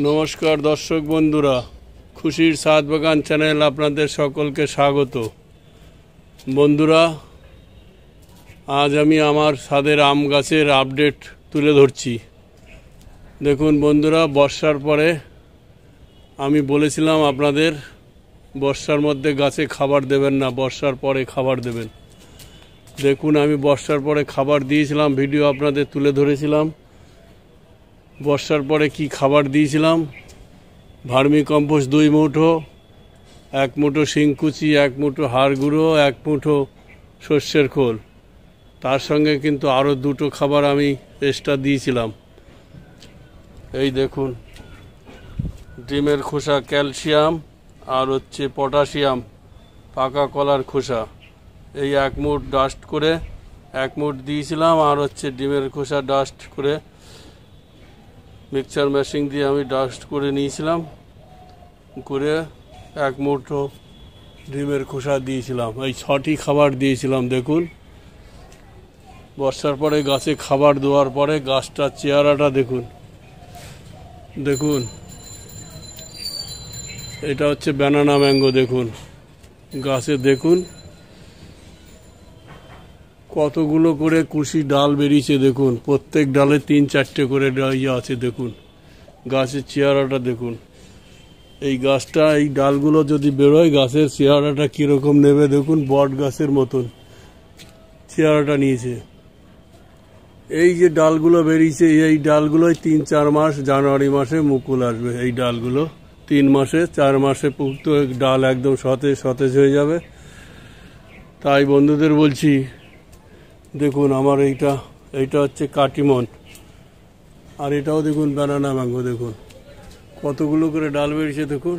নমস্কার দর্শক বন্ধুরা, খুশির ছাদ বাগান চ্যানেল আপনাদের সকলকে স্বাগত। বন্ধুরা, আজ আমি আমার ছাদের আম গাছের আপডেট তুলে ধরছি। দেখুন বন্ধুরা, বর্ষার পরে আমি বলেছিলাম আপনাদের বর্ষার মধ্যে গাছে খাবার দেবেন না, বর্ষার পরে খাবার দেবেন। দেখুন, আমি বর্ষার পরে খাবার দিয়েছিলাম, ভিডিও আপনাদের তুলে ধরেছিলাম। বর্ষার পরে কি খাবার দিয়েছিলাম: ভার্মি কম্পোস্ট 2 মুঠো, 1 মুঠো শিংকুচি, 1 মুঠো হাড় গুঁড়ো, 1 মুঠো সর্ষের খোল। তার সঙ্গে কিন্তু আরও 2টো খাবার আমি এক্সট্রা দিয়েছিলাম। এই দেখুন, ডিমের খোসা, ক্যালসিয়াম আর হচ্ছে পটাশিয়াম, পাকা কলার খোসা। এই 1 মুঠ ডাস্ট করে 1 মুঠ দিয়েছিলাম, আর হচ্ছে ডিমের খোসা ডাস্ট করে মিক্সচার মেশিন দিয়ে আমি ডাস্ট করে নিয়েছিলাম, করে 1 মুঠো ডিমের খোসা দিয়েছিলাম। এই 6টি খাবার দিয়েছিলাম। দেখুন, বর্ষার পরে গাছে খাবার দেওয়ার পরে গাছটার চেহারাটা দেখুন। দেখুন, এটা হচ্ছে ব্যানানা ম্যাঙ্গো। দেখুন গাছে, দেখুন কতগুলো করে কুশি ডাল বেরিয়েছে। দেখুন, প্রত্যেক ডালে 3-4টে করে ইয়ে আছে। দেখুন গাছের চেহারাটা দেখুন। এই গাছটা, এই ডালগুলো যদি বেরোয়, গাছের চেহারাটা কীরকম নেবে দেখুন, বট গাছের মতন চেহারাটা নিয়েছে। এই যে ডালগুলো বেরিয়েছে, এই ডালগুলোই 3-4 মাস, জানুয়ারি মাসে মুকুল আসবে। এই ডালগুলো 3 মাসে 4 মাসে পুক্ত ডাল একদম সতেজ হয়ে যাবে। তাই বন্ধুদের বলছি, দেখুন আমার এইটা হচ্ছে কাটিমন, আর এটাও দেখুন ব্যানানা ম্যাঙ্গো। দেখুন কতগুলো করে ডাল বেরিয়েছে। দেখুন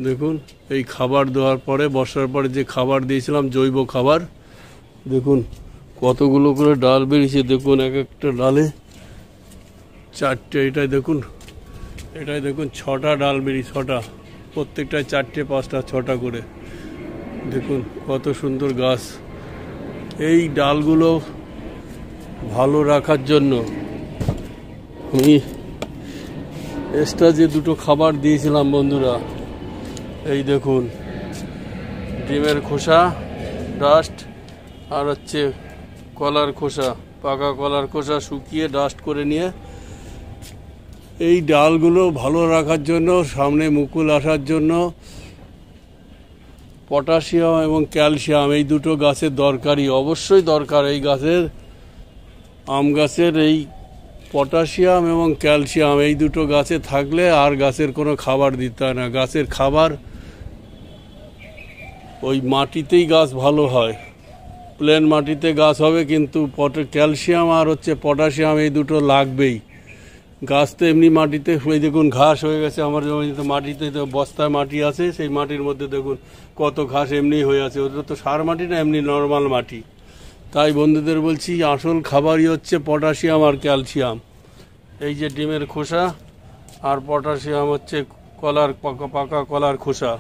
দেখুন এই খাবার দেওয়ার পরে, বর্ষার পরে যে খাবার দিয়েছিলাম, জৈব খাবার, দেখুন কতগুলো করে ডাল বেরিয়েছে। দেখুন এক একটা ডালে 4টে, এটাই দেখুন 6টা ডাল বেরিয়েছে, 6টা, প্রত্যেকটায় 4টে 5টা 6টা করে। দেখুন কত সুন্দর গাছ। এই ডালগুলো ভালো রাখার জন্য আমি এক্সট্রা যে 2টো খাবার দিয়েছিলাম বন্ধুরা, এই দেখুন ডিমের খোসা ডাস্ট, আর হচ্ছে কলার খোসা, পাকা কলার খোসা শুকিয়ে ডাস্ট করে নিয়ে এই ডালগুলো ভালো রাখার জন্য, সামনে মুকুল আসার জন্য পটাশিয়াম এবং ক্যালসিয়াম, এই 2টো গাছের দরকারি, অবশ্যই দরকার। এই গাছের, আম গাছের এই পটাশিয়াম এবং ক্যালসিয়াম, এই 2টো গাছে থাকলে আর গাছের কোনো খাবার দিতে হয় না। গাছের খাবার ওই মাটিতেই গাছ ভালো হয়, প্লেন মাটিতে গাছ হবে, কিন্তু ক্যালসিয়াম আর হচ্ছে পটাশিয়াম এই 2টো লাগবেই। গাছ তো এমনি মাটিতে, এই দেখুন ঘাস হয়ে গেছে আমার জমিতে, মাটিতে তো বস্তায় মাটি আছে, সেই মাটির মধ্যে দেখুন কত ঘাস এমনি হয়ে আছে। ওটা তো সার মাটি না, এমনি নর্মাল মাটি। তাই বন্ধুদের বলছি, আসল খাবারই হচ্ছে পটাশিয়াম আর ক্যালসিয়াম। এই যে ডিমের খোসা আর পটাশিয়াম হচ্ছে কলার, পাকা কলার খোসা,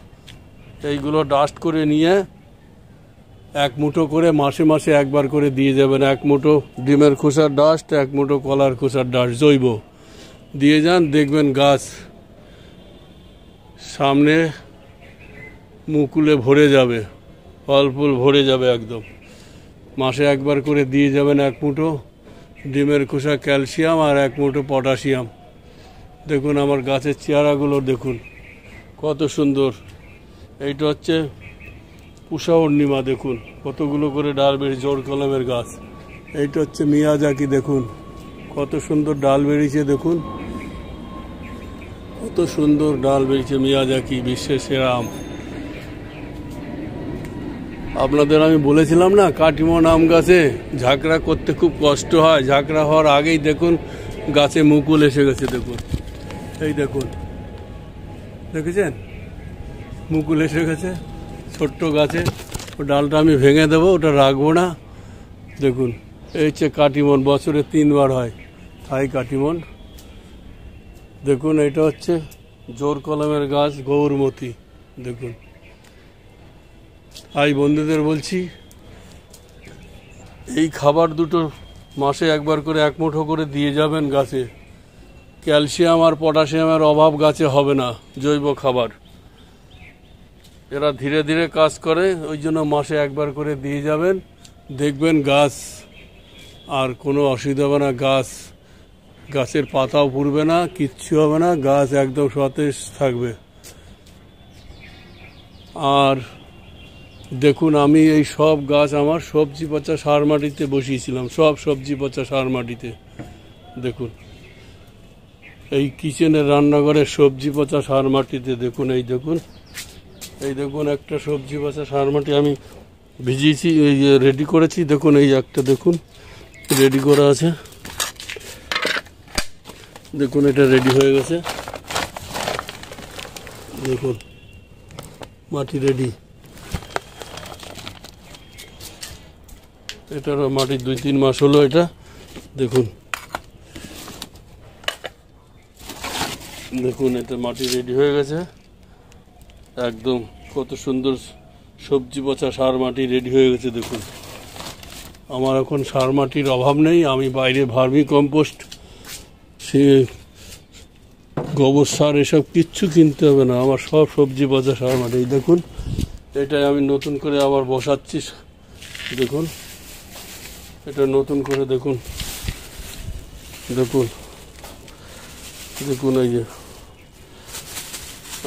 এইগুলো ডাস্ট করে নিয়ে 1 মুঠো করে মাসে মাসে একবার করে দিয়ে যাবেন। 1 মুঠো ডিমের খোসার ডাস্ট, 1 মুঠো কলার খোসার ডাস্ট জৈব দিয়ে যান, দেখবেন গাছ সামনে মুকুলে ভরে যাবে, ফল ফুল ভরে যাবে একদম। মাসে একবার করে দিয়ে যাবেন 1 মুঠো ডিমের খোসা ক্যালসিয়াম আর 1 মুঠো পটাশিয়াম। দেখুন আমার গাছের চেহারাগুলো দেখুন কত সুন্দর। এইটা হচ্ছে পুষা পূর্ণিমা, দেখুন কতগুলো করে ডাল বেরিয়েছে, জোর কলমের গাছ। এইটা হচ্ছে মিয়াজাকি, দেখুন কত সুন্দর ডাল বেরিয়েছে। দেখুন কত সুন্দর ডাল বেরিয়েছে, মিয়াজাকি বিশ্বের সেরা আম। আপনাদের আমি বলেছিলাম না, কাটিমন আম গাছে ঝাঁকড়া করতে খুব কষ্ট হয়। ঝাঁকড়া হওয়ার আগেই দেখুন গাছে মুকুল এসে গেছে। দেখুন এই দেখুন, দেখেছেন মুকুল এসে গেছে ছোট্ট গাছে। ও ডালটা আমি ভেঙে দেবো, ওটা রাখবো না। দেখুন এই হচ্ছে কাটিমন, বছরে 3 বার হয় থাই কাটিমন। দেখুন এটা হচ্ছে জোর কলমের গাছ গৌরমতি। দেখুন, তাই বন্ধুদের বলছি, এই খাবার 2টো মাসে একবার করে 1 মুঠো করে দিয়ে যাবেন গাছে। ক্যালসিয়াম আর পটাশিয়ামের অভাব গাছে হবে না। জৈব খাবার এরা ধীরে ধীরে কাজ করে, ওই জন্য মাসে একবার করে দিয়ে যাবেন, দেখবেন গাছ আর কোনো অসুবিধা হবে না। গাছের পাতাও পুড়বে না, কিচ্ছু হবে না, গাছ একদম সতেজ থাকবে। আর দেখুন, আমি এই সব গাছ আমার সবজি পচা সার মাটিতে বসিয়েছিলাম, সব সবজি পচা সার মাটিতে। দেখুন, এই কিচেনের রান্নাঘরের সবজি পচা সার মাটিতে দেখুন, এই দেখুন একটা সবজি পচা সার মাটি আমি ভিজিয়েছি, এই রেডি করেছি। দেখুন, এই একটা দেখুন রেডি করা আছে, দেখুন এটা রেডি হয়ে গেছে। দেখুন মাটি রেডি, এটারও মাটি 2-3 মাস হলো এটা। দেখুন দেখুন এটা মাটি রেডি হয়ে গেছে একদম। কত সুন্দর সবজি পচা সার মাটি রেডি হয়ে গেছে। দেখুন, আমার এখন সার মাটির অভাব নেই, আমি বাইরে ভার্মি কম্পোস্ট, সে গোবর সার এসব কিচ্ছু কিনতে হবে না, আমার সব সবজি পচা সার মাটি। দেখুন, এটাই আমি নতুন করে আবার বসাচ্ছি। দেখুন এটা নতুন করে দেখুন দেখুন দেখুন এই যে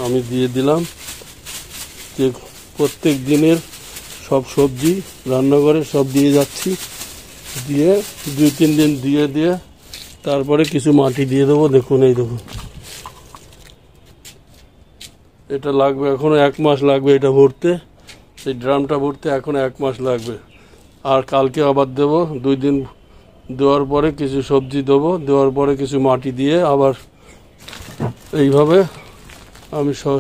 আমি দিয়ে দিলাম, যে প্রত্যেক দিনের সব সবজি রান্নাঘরে সব দিয়ে যাচ্ছি, দিয়ে 2-3 দিন দিয়ে তারপরে কিছু মাটি দিয়ে দেবো। দেখুন এই দেখুন, এটা লাগবে এখনো 1 মাস লাগবে এটা ভরতে, এই ড্রামটা ভরতে এখনো 1 মাস লাগবে। আর কালকে আবার দেবো, 2 দিন দেওয়ার পরে কিছু সবজি দেবো, দেওয়ার পরে কিছু মাটি দিয়ে আবার এইভাবে আমি সব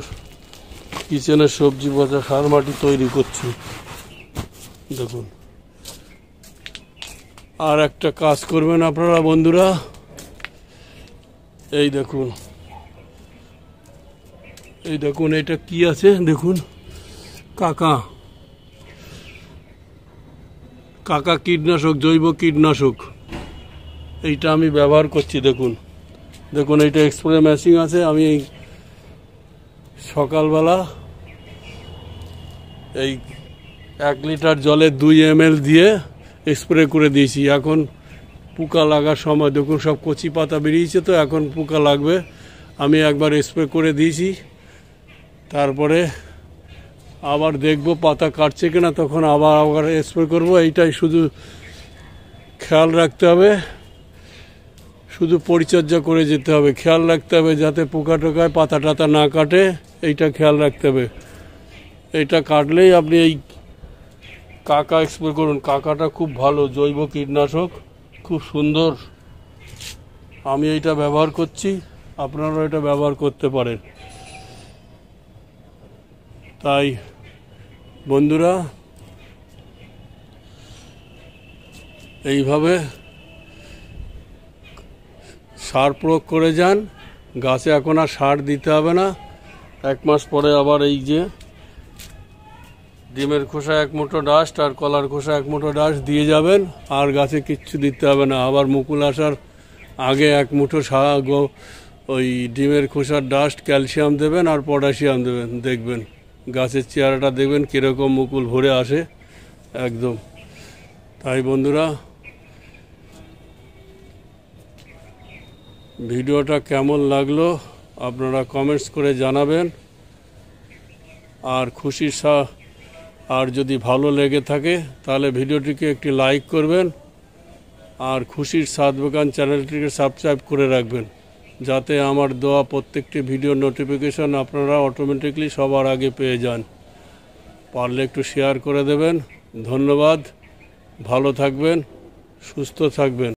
কিচেনের সবজি পচা সার মাটি তৈরি করছি। দেখুন, আর একটা কাজ করবেন আপনারা বন্ধুরা, এই দেখুন এটা কি আছে দেখুন, কাকা কীটনাশক, জৈব কীটনাশক, এইটা আমি ব্যবহার করছি। দেখুন এইটা স্প্রে মেশিন আছে, আমি সকালবেলা এই 1 লিটার জলে 2 ml দিয়ে স্প্রে করে দিয়েছি। এখন পোকা লাগার সময় দেখুন, সব কচি পাতা বেরিয়েছে, তো এখন পোকা লাগবে, আমি একবার স্প্রে করে দিয়েছি। তারপরে আবার দেখব পাতা কাটছে কিনা, তখন আবার স্প্রে করব। এইটাই শুধু খেয়াল রাখতে হবে, শুধু পরিচর্যা করে যেতে হবে, খেয়াল রাখতে হবে যাতে পোকা টোকায় পাতা টাতা না কাটে, এইটা খেয়াল রাখতে হবে। এইটা কাটলেই আপনি এই কাকা স্প্রে করুন, কাকাটা খুব ভালো জৈব কীটনাশক, খুব সুন্দর। আমি এইটা ব্যবহার করছি, আপনারাও এটা ব্যবহার করতে পারেন। তাই বন্ধুরা, এইভাবে সার প্রয়োগ করে যান, গাছে এখন আর সার দিতে হবে না। 1 মাস পরে আবার এই যে ডিমের খোসা 1 মুঠো ডাস্ট আর কলার খোসা 1 মুঠো ডাস্ট দিয়ে যাবেন, আর গাছে কিচ্ছু দিতে হবে না। আবার মুকুল আসার আগে 1 মুঠো ওই ডিমের খোসার ডাস্ট, ক্যালসিয়াম দেবেন আর পটাশিয়াম দেবেন, দেখবেন গাছের চেহারাটা দেখবেন কীরকম মুকুল ভরে আসে একদম। তাই বন্ধুরা, ভিডিওটা কেমন লাগলো আপনারা কমেন্টস করে জানাবেন। আর আর যদি ভালো লেগে থাকে তাহলে ভিডিওটিকে একটি লাইক করবেন, আর খুশির ছাদ বাগান চ্যানেলটিকে সাবস্ক্রাইব করে রাখবেন, যাতে আমার দেওয়া প্রত্যেকটি ভিডিও নোটিফিকেশন আপনারা অটোমেটিকলি সবার আগে পেয়ে যান। পারলে একটু শেয়ার করে দেবেন। ধন্যবাদ, ভালো থাকবেন, সুস্থ থাকবেন।